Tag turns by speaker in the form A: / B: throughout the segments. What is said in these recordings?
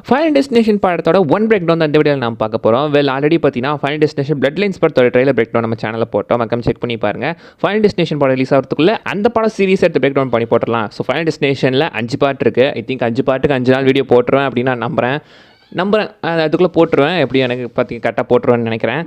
A: Final destination படத்தோட one break down தான் இந்த வீடியோவில் நம்ம பார்க்க போகிறோம். ஆல்ரெடி பார்த்தீங்கன்னா ஃபைனல் டெஸ்டினேஷன் பிளட் லைன்ஸ் படத்தோட ட்ரைலர் பிரேக் டவுன் நம்ம சேனலில் போட்டோம். மக்கள் செக் பண்ணி பாருங்கள். ஃபைனல் டெஸ்டினேஷன் படம் ரிலீஸ் ஆகிறதுக்குள்ள அந்த படம் சீரிஸ் எடுத்து பிரேக் டவுன் பண்ணி போட்டுடலாம். ஸோ ஃபைனல் டெஸ்டினேஷனில் 5 பார்ட் இருக்குது. ஐ திங்க் 5 பார்ட்டுக்கு 5 நாள் வீடியோ போட்டுருவேன் அப்படின்னு நான் நம்புகிறேன். அதுக்குள்ளே போட்டுருவேன். எப்படி எனக்கு பார்த்தீங்க கரெக்டாக போட்டுருவேன்னு நினைக்கிறேன்.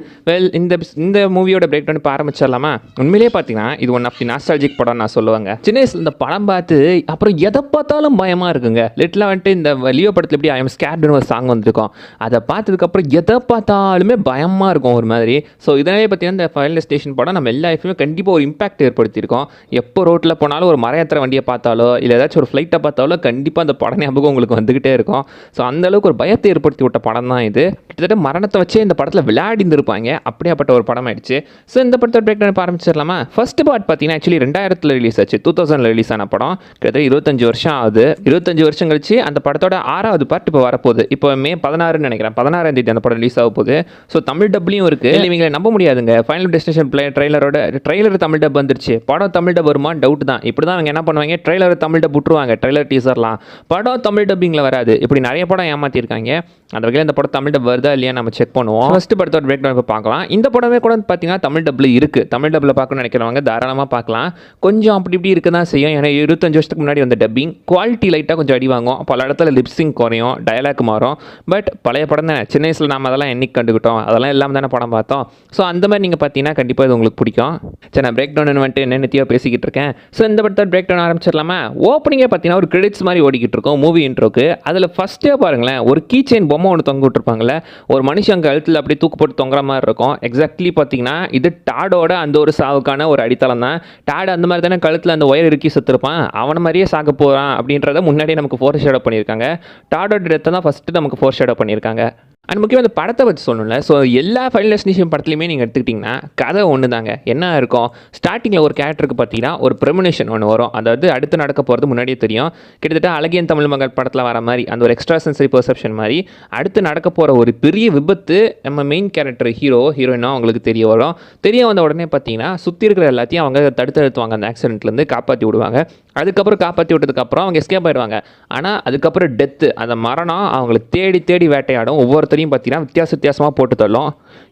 A: இந்த மூவியோட பிரேக் டவுன் இப்போ ஆரம்பிச்சிடலாமா? உண்மையிலேயே பார்த்தீங்கன்னா இது ஒன் ஆஃப் தி நாஸ்டாலஜிக் படம் நான் சொல்லுவாங்க. சின்ன வயசில் இந்த படம் பார்த்து அப்புறம் எதை பார்த்தாலும் பயமாக இருக்குங்க. லிட்டில் வந்துட்டு இந்த லியோ படத்தில் எப்படி ஐ எம் ஸ்கேர்டுன்னு ஒரு சாங் வந்துருக்கோம். அதை பார்த்ததுக்கப்புறம் எதை பார்த்தாலுமே பயமாக இருக்கும் ஒரு மாதிரி. ஸோ இதனாலே பார்த்தீங்கன்னா இந்த ஃபைனல் ஸ்டேஷன் படம் நம்ம எல்லா லைஃப்லையுமே கண்டிப்பாக ஒரு இம்பாக்ட் ஏற்படுத்தியிருக்கோம். எப்போ ரோட்டில் போனாலும் ஒரு மரம் வண்டியை பார்த்தாலோ இல்லை ஏதாச்சும் ஒரு ஃப்ளைட்டை பார்த்தாலோ கண்டிப்பாக அந்த படம் ஞாபகம் உங்களுக்கு வந்துக்கிட்டே இருக்கும். ஸோ அந்தளவுக்கு ஒரு பயத்தை ஏற்படுத்தி விட்ட படம் தான் இது. கிட்டத்தட்ட மரணத்தை வச்சே இந்த படத்தில் விளையாடிருப்பாங்க. அப்படியாப்பட்ட ஒரு படம் ஆயிடுச்சு. ஸோ இந்த படத்தை பிரேக் டவுன் ஆரம்பிச்சிடலாமா? ஃபர்ஸ்ட் பார்ட் பார்த்தீங்கன்னா ஆக்சுவலி 2000 ரிலீஸ் ஆச்சு. 2000 ரிலீஸ் ஆன படம். கிட்டத்தட்ட 25 வருஷம் ஆகுது. 25 வருஷம் கழிச்சு அந்த படத்தோட 6வது பார்ட் இப்போ வரப்போகுது. இப்போ மே 16 நினைக்கிறேன், 16ஆம் தேதி அந்த படம் ரிலீஸ் ஆக போகுது. ஸோ தமிழ் டப்லையும் இருக்குது. இவங்களை நம்ப முடியாதுங்க. Final destination trailer Tamil dub வந்துருச்சு. படம் தமிழ் டப் வருமா டவுட் தான். இப்படி தான் அவங்க என்ன பண்ணுவாங்க, ட்ரைலர் தமிழ் டப் விட்டுருவாங்க. ட்ரைலர் டீசர்லாம் படம் தமிழ் டப்பிங்கில் வராது. இப்படி நிறைய படம் ஏமாற்றிருக்காங்க. அந்த வகையில் இந்த படம் தமிழ் டப் வருதா இல்லையா நம்ம செக் பண்ணுவோம். ஃபர்ஸ்ட் படத்தோட பிரேக் டவுன் பார்க்கலாம். இந்த படமே கூட பார்த்தீங்கன்னா தமிழ் டப்பில் இருக்குது. தமிழ் டப்பில் பார்க்கணும்னு நினைக்கிறவங்க தாராளமாக பார்க்கலாம். கொஞ்சம் அப்படி இப்படி இருக்க தான் செய்யும். ஏன்னா 25 வருஷத்துக்கு முன்னாடி வந்த டப்பிங் குவாலிட்டி லைட்டாக கொஞ்சம் அடி வாங்கும். பல இடத்துல லிப்ஸிங் குறையும், டயலாக் மாறும். பட் பழைய படம் தானே, சின்ன வயசில் நம்ம அதெல்லாம் என்னைக்கு கண்டுக்கிட்டோம், அதெல்லாம் எல்லாம் தானே படம் பார்த்தோம். ஸோ அந்த மாதிரி நீங்கள் பார்த்தீங்கன்னா கண்டிப்பாக இது உங்களுக்கு பிடிக்கும். சரி, நான் பிரேக் டவுன் வந்துட்டு என்னென்னத்தையோ பேசிக்கிட்டு இருக்கேன். ஸோ இந்த படத்தோட பிரேக் டவுன் ஆரம்பிச்சிடலாமா? ஓப்பனிங்கே பார்த்தீங்கன்னா ஒரு கிரெடிட்ஸ் மாதிரி ஓடிக்கிட்டு இருக்கும் மூவி இன்ட்ரோக்கு. அதில் ஃபஸ்ட்டே பாருங்களேன், ஒரு கீ செயின் பொம்மை ஒன்று தொங்க விட்டுருப்பாங்கல்ல, ஒரு மனுஷன் கழுத்தில் அப்படி தூக்கு போட்டு தொங்குற மாதிரி இருக்கும். எக்ஸாக்ட்லி பார்த்தீங்கன்னா இது டாடோட அந்த ஒரு சாவுக்கான ஒரு அடித்தளம் தான். டாட் அந்த மாதிரி தானே கழுத்தில் அந்த ஒயர் இறுக்கி செத்துருப்பான். அவனை மாதிரியே சாக போகிறான் அப்படின்றத முன்னாடியே நமக்கு ஃபோர் ஷேடோ பண்ணியிருக்காங்க. டாடோட டெத்தை தான் ஃபஸ்ட்டு நமக்கு ஃபோர் ஷேடோ பண்ணியிருக்காங்க. அண்ட் முக்கியமாக இந்த படத்தை பற்றி சொல்லணும்ல. ஸோ எல்லா ஃபைனல் டெஸ்டினேஷன் படத்துலையுமே நீங்கள் எடுத்துக்கிட்டிங்கன்னா கதை ஒன்று தாங்க. என்ன இருக்கும், ஸ்டார்டிங்கில் ஒரு கேரக்டருக்கு பார்த்தீங்கன்னா ஒரு ப்ரெமனிஷன் ஒன்று வரும். அதாவது அடுத்து நடக்க போகிறது முன்னாடியே தெரியும். கிட்டத்தட்ட அழகியன் தமிழ் மகள் படத்தில் வர மாதிரி அந்த ஒரு எக்ஸ்ட்ரா சென்சரி பெர்செப்ஷன் மாதிரி அடுத்து நடக்க போகிற ஒரு பெரிய விபத்து நம்ம மெயின் கேரக்டர் ஹீரோயினோ அவங்களுக்கு தெரிய வரும். தெரிய வந்த உடனே பார்த்தீங்கன்னா சுற்றி இருக்கிற எல்லாத்தையும் அவங்க தடுத்து நிறுத்துவாங்க. அந்த ஆக்சிடென்ட்லேருந்து காப்பாற்றி விடுவாங்க. அதுக்கப்புறம் காப்பாற்றி விட்டதுக்கப்புறம் அவங்க எஸ்கேப் ஆயிடுவாங்க. ஆனால் அதுக்கப்புறம் டெத்து, அந்த மரணம் அவங்களை தேடி தேடி வேட்டையாடும். ஒவ்வொருத்தரையும் பார்த்தீங்கன்னா வித்தியாசமாக போட்டு தள்ளும்.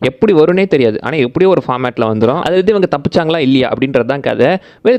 A: எப்படி வரும்னே தெரியாது. ஆனால் எப்படியோ ஒரு ஃபார்மேட்டில் வந்துடும். அது வந்து இவங்க தப்பிச்சாங்களா இல்லையா அப்படின்றது தான் கதை.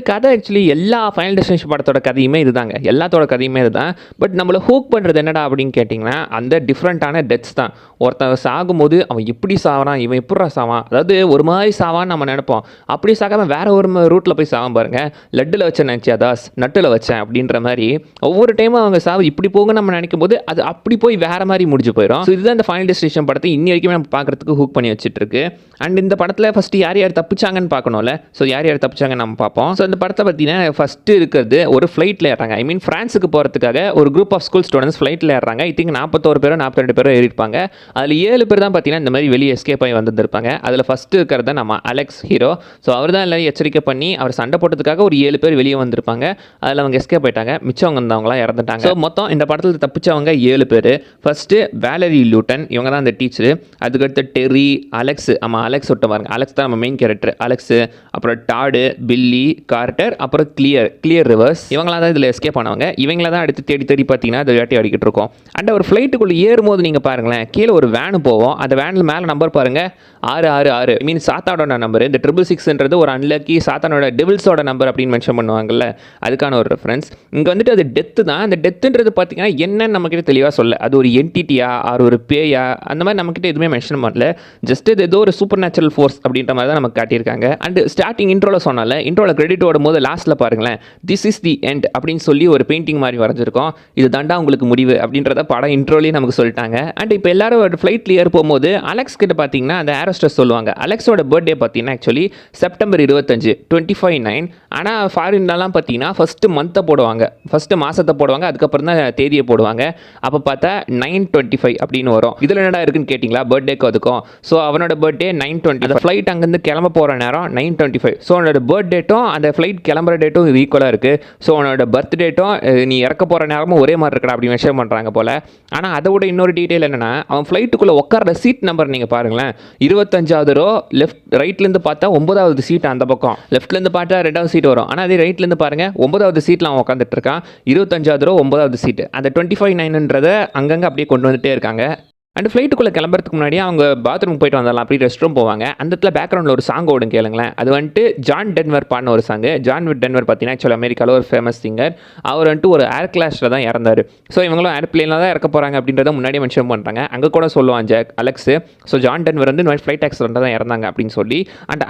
A: கதை ஆக்சுவலி எல்லா ஃபைனல் டெஸ்டினேஷன் படத்தோட கதையுமே இதுதாங்க. எல்லாத்தோட கதையுமே இதுதான். பட் நம்மளை ஹூக் பண்ணுறது என்னடா அப்படின்னு கேட்டிங்கன்னா அந்த டிஃப்ரெண்ட்டான டெத்ஸ் தான். ஒருத்தன் சாகும்போது அவன் எப்படி சாவான், இவன் எப்படா சாவான், அதாவது ஒரு மாதிரி சாவான்னு நம்ம நினைப்போம். அப்படி சாகாமல் வேற ஒரு ரூட்டில் போய் சாவான் பாருங்க. லட்டில் வச்ச நினச்சியா தாஸ் நட்டில் வச்சேன் அப்படின்ற மாதிரி ஒவ்வொரு டைமும் அவங்க சாவு இப்படி போக நம்ம நினைக்கும் போது அது அப்படி போய் வேற மாதிரி முடிஞ்சு போயிடும். ஸோ இதுதான் இந்த ஃபைனல் டெஸ்டினேஷன் படத்தை இன்னி வரைக்கும் நம்ம பார்க்குறதுக்கு ஹூக் பண்ணி வச்சுட்டு இருக்கு. அண்ட் இந்த படத்தில் ஃபஸ்ட்டு யார் யார் தப்பிச்சாங்கன்னு பார்க்கணும்ல. ஸோ யார் யார் தப்பிச்சாங்கன்னு நம்ம பார்ப்போம். ஸோ இந்த படத்தை பார்த்தீங்கன்னா ஃபஸ்ட்டு இருக்கிறது ஒரு ஃப்ளைட்டில் ஏறாங்க. ஐ மீன் ஃப்ரான்ஸுக்கு போகிறதுக்காக ஒரு குரூப் ஆஃப் ஸ்கூல் ஸ்டூடெண்ட்ஸ் ஃப்ளைட்டில் ஏறாங்க. ஐ திங்க் 41 பேரோ 42 பேரோ ஏறிப்பாங்க. அதில் 7 பேர் தான் பார்த்தீங்கன்னா இந்த மாதிரி வெளியே எஸ்கேப் ஆகி வந்துருப்பாங்க. அதில் ஃபஸ்ட்டு இருக்கிறத நம்ம அலெக்ஸ் ஹீரோ. ஸோ அவர் தான் எல்லாரும் எச்சரிக்கை பண்ணி அவர் சண்டை போட்டதுக்காக ஒரு 7 பேர் வெளியே வந்திருப்பாங்க. அதில் அவங்க எஸ்கேப் ஆயிட்டாங்க. மிச்சவங்க இருந்தவங்களாம் இறந்துட்டாங்க. ஸோ மொத்தம் இந்த படத்தில் தப்பிச்சவங்க 7 பேர். ஃபஸ்ட்டு வேலரி லூட்டன், இவங்க தான் அந்த டீச்சரு. அதுக்கடுத்து டெர்ரி, அலெக்ஸ், ஆமாம் அலெக்ஸ் விட்டு பாருங்க, அலெக்ஸ் தான் நம்ம மெயின் கேரக்டர். அலெக்ஸு, அப்புறம் டாடு, பில்லி, கார்ட்டர், அப்புறம் கிளியர் ரிவர்ஸ், இவங்களாம் தான் இதில் எஸ்கேப் ஆனவங்க. இவங்கள தான் அடுத்து தேடி தேடி பார்த்தீங்கன்னா அது வேட்டை அடிக்கிட்டு இருக்கோம். அண்ட் ஒரு ஃப்ளைட்டுக்குள்ளே ஏறும்போது நீங்கள் பாருங்களேன், கீழே ஒரு வேனு போவோம். அந்த வேனில் மேலே நம்பர் பாருங்கள் 666. ஐ மீன் சாத்தானோட நம்பர். இந்த 666 ஒரு அன்லக்கி சாத்தானோட டெவில்ஸோட நம்பர் அப்படின்னு மென்ஷன் பண்ணுவாங்கல்ல, அதுக்கான ஒரு ரெஃபரன்ஸ். இங்கே வந்துட்டு அது டெத்து தான். அந்த டெத்துன்றது பார்த்தீங்கன்னா என்னன்னு நம்மக்கிட்ட தெளிவாக சொல்ல, அது ஒரு என்டிட்டியா ஆர் ஒரு பேயா அந்த மாதிரி நம்மக்கிட்ட எதுவுமே மென்ஷன் பண்ணல. ஜஸ்ட் இது ஏதோ ஒரு சூப்பர் நேச்சுரல் ஃபோர்ஸ் அப்படின்ற மாதிரி தான் நமக்கு காட்டியிருக்காங்க. அண்ட் ஸ்டார்டிங் இன்ட்ரோவில் சொன்னால, இன்ட்ரோவில் கிரெடிட் ஓடும் போது லாஸ்ட்டில் பாருங்களேன், திஸ் இஸ் தி எண்ட் அப்படின்னு சொல்லி ஒரு பெயிண்டிங் மாதிரி வரைஞ்சிருக்கோம். இது தாண்டா உங்களுக்கு முடிவு அப்படின்றத படம் இன்ட்ரோலேயே நமக்கு சொல்லிட்டாங்க. அண்ட் இப்போ எல்லாரும் ஒரு ஃப்ளைட்டில் ஏற போகும்போது அலெக்ஸ் கிட்ட பார்த்தீங்கன்னா அந்த ஏரோஸ்டர் சொல்லுவாங்க. அலெக்ஸோட பர்த்டே பார்த்தீங்கன்னா ஆக்சுவலி செப்டம்பர் 25, 25/9. ஆனால் ஃபாரின்லாம் பார்த்தீங்கன்னா ஃபஸ்ட்டு மந்த்தை போடுவாங்க, ஃபஸ்ட்டு மாதத்தை போடுவாங்க, அதுக்கப்புறம் தான் தேதியை போடுவாங்க. அப்போ பார்த்தா 9/25 அப்படின்னு வரும். இதில் என்னடா இருக்குன்னு கேட்டிங்களா, பர்த்டேக்கு அதுக்கும். ஸோ அவனோட பர்த்டே 9:20, அந்த ஃப்ளைட் அங்கேருந்து கிளம்ப போகிற நேரம் 9:25. ஸோ அவனோட பர்த் டேட்டும் அந்த ஃப்ளைட் கிளம்புற டேட்டும் இது ஈக்குவலாக இருக்குது. ஸோ அவனோட பர்த் டேட்டும் நீ இறக்க போகிற நேரமும் ஒரே மாதிரி இருக்கா அப்படி மெஷர் பண்ணுறாங்க போல். ஆனால் அதை விட இன்னொரு டீட்டெயில் என்னென்னா, அவன் ஃப்ளைட்டுக்குள்ளே உட்கார சீட் நம்பர் நீங்கள் பாருங்களேன், 25வது ரோ, ரைட்லேருந்து பார்த்தா 9வது சீட் அந்த பக்கம், லெஃப்ட்லேருந்து பார்த்தா 2வது சீட் வரும். ஆனால் அதே ரைட்லேருந்து பாருங்கள் 9வது சீட்டில் அவன் உட்காந்துட்டு இருக்கான். 25வது ரோ 9வது சீட்டு. அந்த 25/9ன்றதை அங்கங்கே அப்படியே கொண்டு வந்துட்டே இருக்காங்க. அண்ட் ஃப்ளைட்டுக்குள்ளே கிளம்புறதுக்கு முன்னாடி அவங்க பாத்ரூம் போயிட்டு வந்தாலும் அப்படி ரெஸ்ட் ரூம் போவாங்க. அந்த இடத்துல பேக்ரவுண்டில் ஒரு சாங் ஓடும் கேளுங்களேன். அது வந்துட்டு ஜான் டென்வர் பாடின ஒரு சாங். ஜான் டென்வர் பார்த்தீங்கன்னா ஆக்சுவலாக அமெரிக்காவில் ஒரு ஃபேமஸ் சிங்கர். அவர் வந்துட்டு ஒரு ஏர் கிளாஷில் தான் இறந்தார். ஸோ இவங்களும் ஏர்பிளேனில் தான் இறக்க போகிறாங்க அப்படின்றத முன்னாடியே மென்ஷன் பண்ணுறாங்க. அங்கே கூட சொல்லுவான் Jack Alex. So John Denver வந்து இந்த மாதிரி ஃப்ளைட் ஆக்சிடென்ட்டாக தான் இறந்தாங்க அப்படின்னு சொல்லி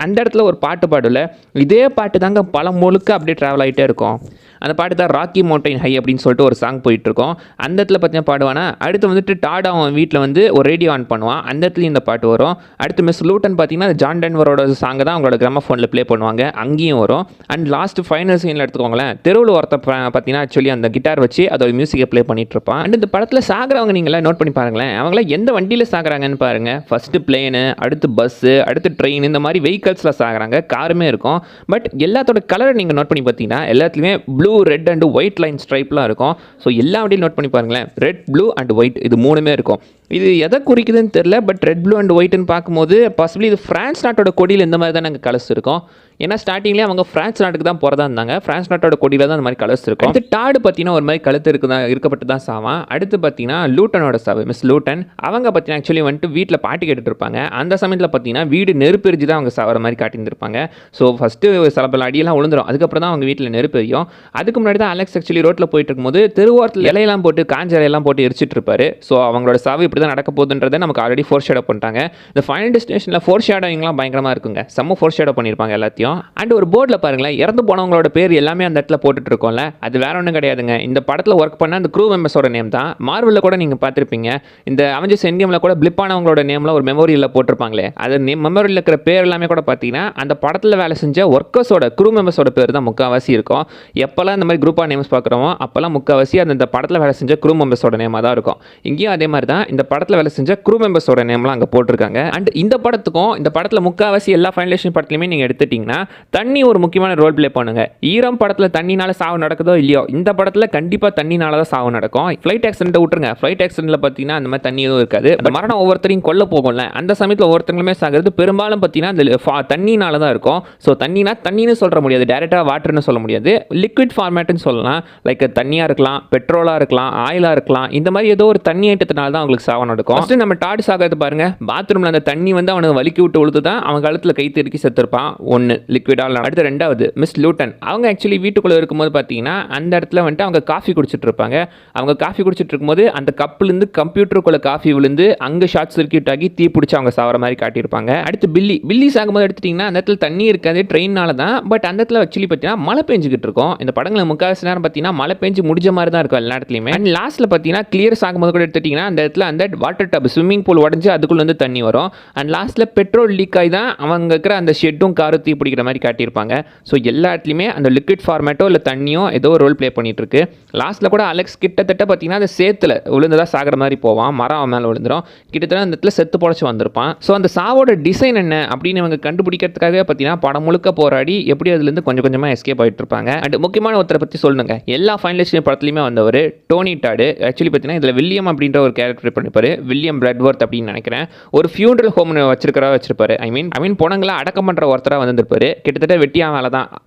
A: அந்த இடத்துல ஒரு பாட்டு பாடல. இதே பாட்டு தாங்க பல முழுக்க அப்படியே ட்ராவல் ஆகிட்டே இருக்கும். அந்த பாட்டு தான் ராக்கி மவுண்டைன் ஹை அப்படின்னு சொல்லிட்டு ஒரு சாங் போயிட்டுருக்கோம். அந்த இடத்துல பார்த்தீங்கன்னா பாடுவானா. அடுத்து வந்துட்டு டாடா அவன் வீட்டில் வந்து ஒரு ரேடியோ ஆன் பண்ணுவான். அந்த இடத்துலையும் இந்த பாட்டு வரும். அடுத்து மிஸ் லூட்டன் பார்த்தீங்கன்னா ஜான் டென்வரோட சாங் தான் அவங்களோட கிராமஃபோனில் ப்ளே பண்ணுவாங்க, அங்கேயும் வரும். அண்ட் லாஸ்ட் ஃபைனல் சீனில் எடுத்துக்கோங்களேன், தெருவில் ஒருத்த பார்த்தீங்கன்னா ஆக்சுவலி அந்த கிட்டார் வச்சு அதோட மியூசிக்கை ப்ளே பண்ணிட்டு இருப்பான். அண்ட் இந்த படத்தில் சாகிறவங்க நீங்களே நோட் பண்ணி பாருங்களேன், அவங்களாம் எந்த வண்டியில் சாகிறாங்கன்னு பாருங்கள். ஃபஸ்ட்டு பிளேனு, அடுத்து பஸ்ஸு, அடுத்து ட்ரெயின், இந்த மாதிரி வெஹிக்கல்ஸில் சாகிறாங்க. காருமே இருக்கும். பட் எல்லாத்தோட கலரை நீங்கள் நோட் பண்ணி பார்த்தீங்கன்னா எல்லாத்துலேயுமே blue, red and white line ஸ்ட்ரைப்லாம் இருக்கும். ஸோ எல்லா வண்டியும் நோட் பண்ணி பாருங்களேன், ரெட், ப்ளூ அண்ட் ஒயிட் இது மூணுமே இருக்கும். இது எதை குறிக்குதுன்னு தெரியல. பட் ரெட், ப்ளூ அண்ட் ஒயிட்னு பார்க்கும்போது பாசிபிளி இது ஃப்ரான்ஸ் நாட்டோட கொடியில் இந்த மாதிரி தான் நாங்கள் கலர்ஸ் இருக்கும். ஏன்னா ஸ்டார்டிங்லேயே அவங்க ஃப்ரான்ஸ் நாட்டுக்கு தான் போகிறதா இருந்தாங்க. ஃப்ரான்ஸ் நாட்டோட கொடியில் தான் அந்த மாதிரி கலர்ஸ் இருக்கும். அடுத்து டாடு பார்த்தீங்கன்னா ஒரு மாதிரி கழுத்து இருக்கப்பட்டு தான் சாவான். அடுத்து பார்த்தீங்கன்னா லூட்டனோட சாவு, மிஸ் லூட்டன். அவங்க பார்த்தீங்கன்னா ஆக்சுவலி வந்துட்டு வீட்டில் பாட்டு கேட்டுட்டு இருப்பாங்க. அந்த சமயத்தில் பார்த்தீங்கன்னா வீடு நெருப்பெரிஞ்சு தான் அவங்க சாகிற மாதிரி காட்டியிருந்திருப்பாங்க. ஸோ ஃபஸ்ட்டு சில பல அடியெல்லாம் விழுந்துடும். அதுக்கப்புறம் தான் அவங்க வீட்டில் நெருப்பெரியும். அதுக்கு முன்னாடி தான் அலெக்ஸ் ஆக்சுவலி ரோட்டில் போயிட்டு இருக்கும்போது தெருவோரத்தில் இலையெல்லாம் போட்டு காஞ்ச இலையெல்லாம் போட்டு எரிச்சிட்டு இருப்பாரு. ஸோ அவங்களோட சாவு இப்படி தான் நடக்க போகுதுன்றதை நமக்கு ஆல்ரெடி ஃபோர் ஷேடோ பண்ணிட்டாங்க. இந்த ஃபைனல் டெஸ்டினேஷனில் ஃபோர் ஷேடோவிங்லாம் பயங்கரமாக இருக்குங்க. செம்ம ஃபோர் ஷேடோ பண்ணியிருப்பாங்க எல்லாத்தையும். அண்ட் ஒரு போர்டில் பாருங்களேன், இறந்து போனவங்களோட பேர் எல்லாமே அந்த இடத்துல போட்டுட்டு இருக்கோம்ல, அது வேற ஒன்றும் கிடையாதுங்க. இந்த படத்தில் ஒர்க் பண்ண அந்த க்ரூ மெம்பர்ஸோட நேம் தான். மார்வலில் கூட நீங்கள் பார்த்துருப்பீங்க, இந்த அவெஞ்சர்ஸ் எண்ட்கேமில் கூட பிளிப் ஆனவங்களோட நேம்லாம் ஒரு மெமோரியில் போட்டிருப்பாங்களே, அது மெமோரியில் இருக்கிற பேர் எல்லாமே கூட பார்த்தீங்கன்னா அந்த படத்தில் வேலை செஞ்ச ஒர்க்கர்ஸோட க்ரூ மெம்பர்ஸோட பேர் தான் முக்கால்வாசி இருக்கும். எப்போல்லாம் இந்த மாதிரி குரூப்பாக நேம்ஸ் பார்க்குறோமோ அப்போல்லாம் முக்கால்வாசி அந்த படத்தில் வேலை செஞ்ச க்ரூ மெம்பர்ஸோட நேமாக தான் இருக்கும். இங்கேயும் அதே மாதிரி தான் இந்த படத்தில் வேலை செஞ்ச க்ரூ மெம்பர்ஸோட நேம்லாம் அங்கே போட்டிருக்காங்க. அண்ட் இந்த படத்துக்கும் இந்த படத்தில் முக்கால்வாசி எல்லா ஃபைனலேஷன் படத்துலையுமே நீங்கள் எடுத்துட்டிங்கன்னா தண்ணி ஒரு முக்கியமான ரோல் ப்ளே பண்ணுங்க. ஈரம் படத்தில் தண்ணினால சாவு நடக்குதோ இல்லையோ, இந்த படத்தில் கண்டிப்பாக தண்ணினால தான் சாவு நடக்கும். ஃப்ளைட் ஆக்சிடென்ட்டை விட்டுருங்க, ஃப்ளைட் ஆக்சிடென்ட்டில் பார்த்தீங்கன்னா அந்த மாதிரி தண்ணி எதுவும் இருக்காது. அந்த மரணம் ஒவ்வொருத்தரையும் கொல்ல போகும்ல, அந்த சமயத்தில் ஒவ்வொருத்தங்களுமே சாகிறது பெரும்பாலும் பார்த்தீங்கன்னா அந்த தண்ணினால தான் இருக்கும். ஸோ தண்ணின்னு சொல்ல முடியாது, டேரெக்டாக வாட்டர்னு சொல்ல முடியாது, லிக்விட் ஃபார்மேட்னு சொல்லலாம். லைக் தண்ணியாக இருக்கலாம், பெட்ரோலாக இருக்கலாம், ஆயிலாக இருக்கலாம். இந்த மாதிரி ஏதோ ஒரு தண்ணி ஐட்டத்தினால தான் அவங்களுக்கு சாவு நடக்கும். ஃபஸ்ட்டு நம்ம டாடு சாகிறது பாருங்க, பாத்ரூமில் அந்த தண்ணி வந்து அவனுக்கு வலிக்கி விட்டு உழுது தான் அவன் கழுத்தில் கை திருக்கி செத்துருப்பான். ஒன்று லிக்விடால். அடுத்து ரெண்டாவது மிஸ் லூட்டன். அவங்க ஆக்சுவலி வீட்டுக்குள்ளே இருக்கும்போது பார்த்தீங்கன்னா அந்த இடத்துல வந்துட்டு அவங்க காஃபி குடிச்சிட்டு இருப்பாங்க. அவங்க காஃபி குடிச்சிட்டு இருக்கும்போது அந்த கப்புலேருந்து கம்ப்யூட்டருக்குள்ளே காஃபி விழுந்து அங்கே ஷார்ட் சர்க்யூட் ஆகி தீ பிடிச்சி அவங்க சாகிற மாதிரி காட்டியிருப்பாங்க. அடுத்து பில்லி சாகும்போது எடுத்துட்டிங்கன்னா அந்த இடத்துல தண்ணி இருக்காது, ட்ரெயினால தான். பட் அந்த இடத்துல ஆக்சுவலி பார்த்தீங்கன்னா மழை பெஞ்சிக்கிட்டு இருக்கும். இந்த படங்களை முக்கால்வாசி நேரம் பார்த்தீங்கன்னா மழை பெஞ்சு முடிஞ்ச மாதிரி தான் இருக்கும் எல்லா இடத்துலையுமே. அண்ட் லாஸ்ட்டில் பார்த்தீங்கன்னா கிளியர் ஆகும்போது கூட எடுத்துட்டிங்கன்னா அந்த இடத்துல அந்த வாட்டர் டப் ஸ்விம்மிங் பூல் உடஞ்சி அதுக்குள்ளே வந்து தண்ணி வரும். அண்ட் லாஸ்ட்டில் பெட்ரோல் லீக் ஆகி தான் அவங்க இருக்கிற அந்த ஷெட்டும் காரும் தீ பிடிக்கிற மாதிரி காட்டியிருப்பாங்க. ஸோ எல்லா இடத்துலையுமே அந்த லிக்விட் ஃபார்மேட்டோ இல்லை தண்ணியோ ஏதோ ஒரு ரோல் ப்ளே பண்ணிட்டு இருக்கு. லாஸ்ட்டில் கூட அலெக்ஸ் கிட்டத்தட்ட பார்த்தீங்கன்னா அந்த சேத்துல விழுந்ததாக சாகிற மாதிரி போவான், மரம் மேலே விழுந்துடும். கிட்டத்தட்ட அந்த இடத்துல செத்து பொழைச்சி வந்திருப்பான். ஸோ அந்த சாவோட டிசைன் என்ன அப்படின்னு இவங்க கண்டுபிடிக்கிறதுக்காகவே பார்த்தீங்கன்னா படம் முழுக்க போராடி எப்படி அதுலேருந்து கொஞ்சம் கொஞ்சமாக எஸ்கேப் ஆகிட்டு இருப்பாங்க. அண்ட் முக்கியமான ஒருத்தரை பற்றி சொல்லணுங்க, எல்லா ஃபைனலிஸ்ட் படத்துலையுமே வந்தவர் டோனி டாடு. ஆக்சுவலி பார்த்தீங்கன்னா இதில் வில்லியம் அப்படின்ற ஒரு கேரக்டர் பண்ணிப்பாரு, வில்லியம் பிரெட்வொர்த் அப்படின்னு நினைக்கிறேன். ஒரு ஃபியூனரல் ஹோம் வச்சிருப்பாரு. ஐ மீன் பொணங்களை அடக்கம் பண்ணுற ஒருத்தராக வந்திருப்பாரு. கிட்டத்தட்ட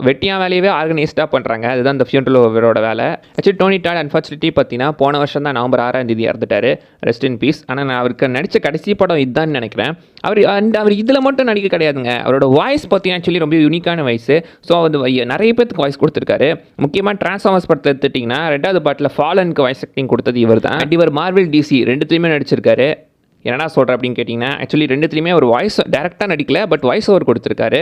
A: வெட்டியா வேலையவே ஆர்கனைஸ்டாக பண்ணுறாங்க. அதுதான் இந்த ஃபியூனரல் ஹோமரோட வேலை. ஆக்சுவலி டோனி டாட் அன்ஃபார்ச்சுனேட்லி பார்த்தீங்கன்னா போன வருஷம் தான் நவம்பர் 6ஆம் தேதி இறந்துட்டாரு. Rest in peace. ஆனால் நான் அவருக்கு நடித்த கடைசி படம் இதுதான் நினைக்கிறேன். அவர் இதில் மட்டும் நடிக்க கிடையாதுங்க, அவரோட வாய்ஸ் பார்த்தீங்கன்னா ஆக்சுவலி ரொம்ப யூனிக்கான வாய்ஸ். ஸோ அது நிறைய பேருக்கு வாய்ஸ் கொடுத்துருக்காரு. முக்கியமாக டிரான்ஸ்ஃபார்மர்ஸ் படத்தை எடுத்துட்டிங்கன்னா 2வது பாட்டில் ஃபாலனுக்கு வாய்ஸ் ஆக்டிங் கொடுத்தது இவர் தான். இவர் மார்வெல் டிசி ரெண்டுத்துலையுமே நடிச்சிருக்காரு. என்னடா சொல்கிறேன் அப்படின்னு கேட்டிங்கன்னா ஆக்சுவலி ரெண்டுத்துலையுமே ஒரு வாய்ஸ் டேரெக்டாக நடிக்கல, பட் வாய்ஸ் ஓவர் கொடுத்துருக்காரு.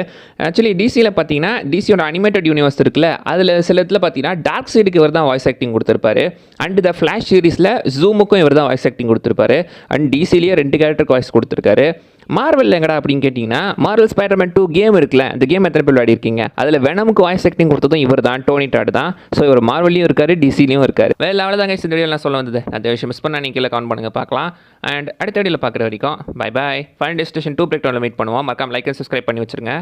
A: ஆக்சுவலி டிசியில் பார்த்தீங்கன்னா டிசியோட அனிமேட்டட் யூனிவர்ஸ் இருக்குல்ல, அதில் சில இடத்துல பார்த்தீங்கன்னா டார்க் சைடுக்கு இவர் தான் வாய்ஸ் ஆக்டிங் கொடுத்துருப்பாரு. அண்ட் த ஃப்ளாஷ் சீரிஸில் ஜூமுக்கும் இவர் தான் வாய்ஸ் ஆக்டிங் கொடுத்துருப்பாரு. அண்ட் டிசிலேயே 2 கேரக்டருக்கு வாய்ஸ் கொடுத்துருக்காரு. மார்வல் எங்கடா அப்படின்னு கேட்டிங்கன்னா மார்வல் ஸ்பைடர்மேன் 2 கேம் இருக்குல்ல, அந்த கேம் எத்தனை பேர் விளையாடிருக்கீங்க? அதில் வெனமுக்கு வாய்ஸ் ஆக்டிங் கொடுத்ததும் இவர் தான், டோனி டாட் தான். ஸோ இவர் மார்வல்லையும் இருக்காரு, டிசிலையும் இருக்காரு. வேறு அவ்வளோதாங்க இந்த வீடியோ நான் சொல்ல வந்தது. அந்த விஷயம் மிஸ் பண்ணால் நீங்கள் கீழே கமெண்ட் பண்ணுங்கள், பார்க்கலாம். அண்ட் அடுத்த வீடியோவில் பார்க்குற வரைக்கும் bye bye. Final destination 2 break டவுனில் மீட் பண்ணுவோம். மறக்காம லைக் அண்ட் சப்ஸ்கிரைப் பண்ணி வச்சுருங்க.